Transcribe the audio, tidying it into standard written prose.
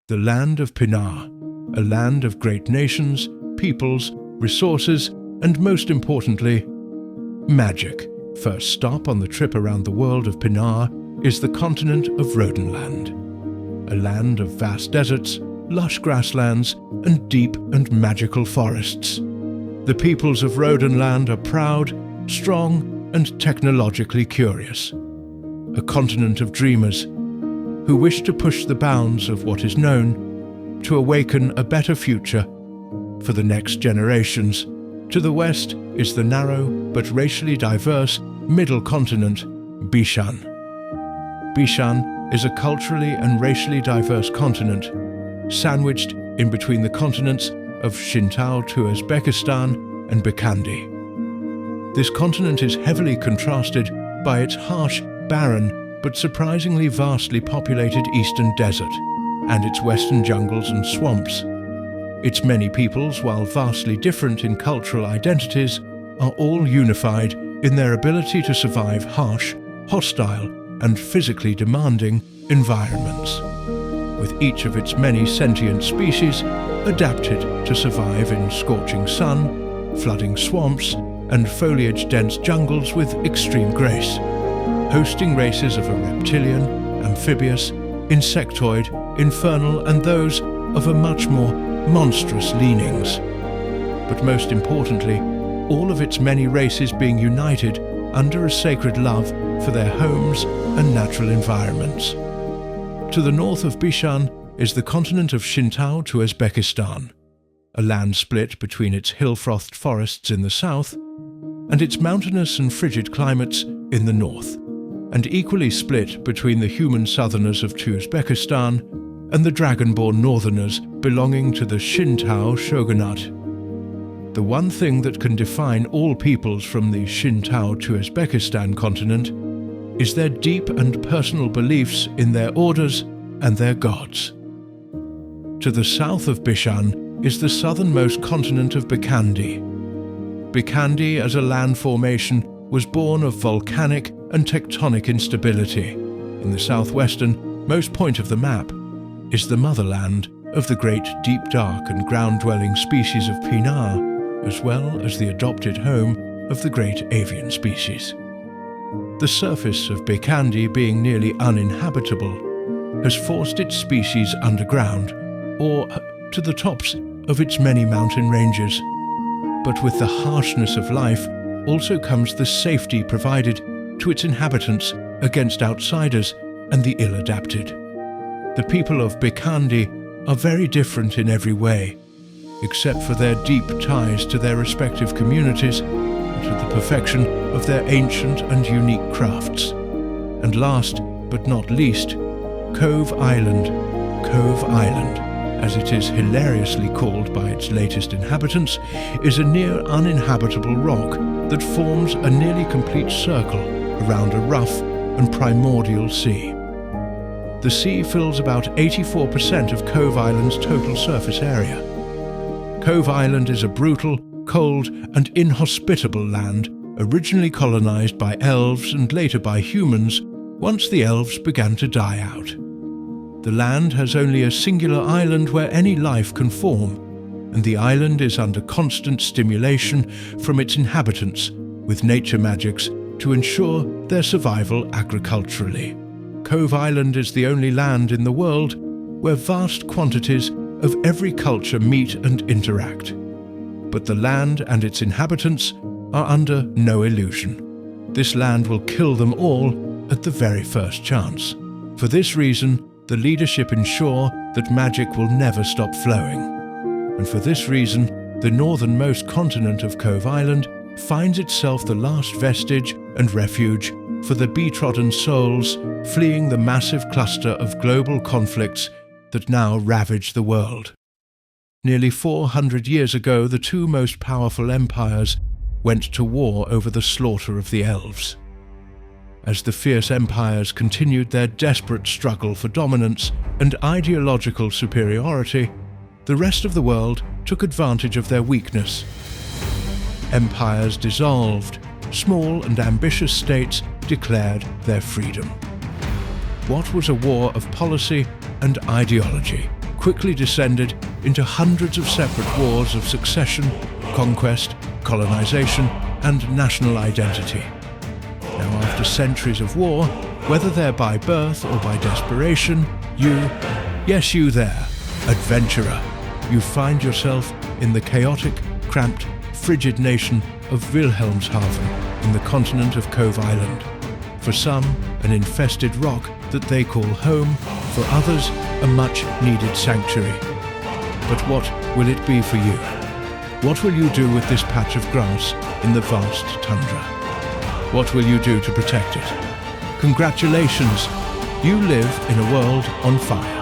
the land of Pinar, a land of great nations, peoples, resources, and most importantly, magic. First stop on the trip around the world of Pinar is the continent of Rodenland, a land of vast deserts, lush grasslands, and deep and magical forests. The peoples of Rodenland are proud, strong, and technologically curious. A continent of dreamers who wish to push the bounds of what is known to awaken a better future for the next generations. To the west is the narrow but racially diverse middle continent, Bishan. Bishan is a culturally and racially diverse continent, sandwiched in between the continents of Shintao to Uzbekistan and Bikandi. This continent is heavily contrasted by its harsh, barren, but surprisingly vastly populated eastern desert and its western jungles and swamps. Its many peoples, while vastly different in cultural identities, are all unified in their ability to survive harsh, hostile, and physically demanding environments, with each of its many sentient species adapted to survive in scorching sun, flooding swamps, and foliage-dense jungles with extreme grace, hosting races of a reptilian, amphibious, insectoid, infernal, and those of a much more monstrous leanings. But most importantly, all of its many races being united under a sacred love for their homes and natural environments. To the north of Bishan is the continent of Shintao to Uzbekistan, a land split between its hill-frothed forests in the south and its mountainous and frigid climates in the north, and equally split between the human southerners of Uzbekistan and the dragonborn northerners belonging to the Shintao shogunate. The one thing that can define all peoples from the Shintao to Uzbekistan continent is their deep and personal beliefs in their orders and their gods. To the south of Bishan is the southernmost continent of Bikandi. Bikandi as a land formation was born of volcanic and tectonic instability. In the southwestern most point of the map is the motherland of the great deep dark and ground-dwelling species of Pinar, as well as the adopted home of the great avian species. The surface of Bikandi being nearly uninhabitable has forced its species underground, or to the tops of its many mountain ranges. But with the harshness of life also comes the safety provided to its inhabitants against outsiders and the ill-adapted. The people of Bikandi are very different in every way, except for their deep ties to their respective communities and to the perfection of their ancient and unique crafts. And last but not least, Cove Island, as it is hilariously called by its latest inhabitants, is a near uninhabitable rock that forms a nearly complete circle around a rough and primordial sea. The sea fills about 84% of Cove Island's total surface area. Cove Island is a brutal, cold, and inhospitable land originally colonized by elves and later by humans once the elves began to die out. The land has only a singular island where any life can form, and the island is under constant stimulation from its inhabitants with nature magics to ensure their survival agriculturally. Cove Island is the only land in the world where vast quantities of every culture meet and interact. But the land and its inhabitants are under no illusion. This land will kill them all at the very first chance. For this reason, the leadership ensure that magic will never stop flowing. And for this reason, the northernmost continent of Cove Island finds itself the last vestige and refuge for the betrodden souls fleeing the massive cluster of global conflicts that now ravage the world. Nearly 400 years ago, the two most powerful empires went to war over the slaughter of the elves. As the fierce empires continued their desperate struggle for dominance and ideological superiority, the rest of the world took advantage of their weakness. Empires dissolved, small and ambitious states declared their freedom. What was a war of policy and ideology quickly descended into hundreds of separate wars of succession, conquest, colonization, and national identity. Now, after centuries of war, whether they're by birth or by desperation, yes you there, adventurer, you find yourself in the chaotic, cramped, frigid nation of Wilhelmshaven in the continent of Cove Island. For some, an infested rock that they call home, for others, a much-needed sanctuary. But what will it be for you? What will you do with this patch of grass in the vast tundra? What will you do to protect it? Congratulations! You live in a world on fire.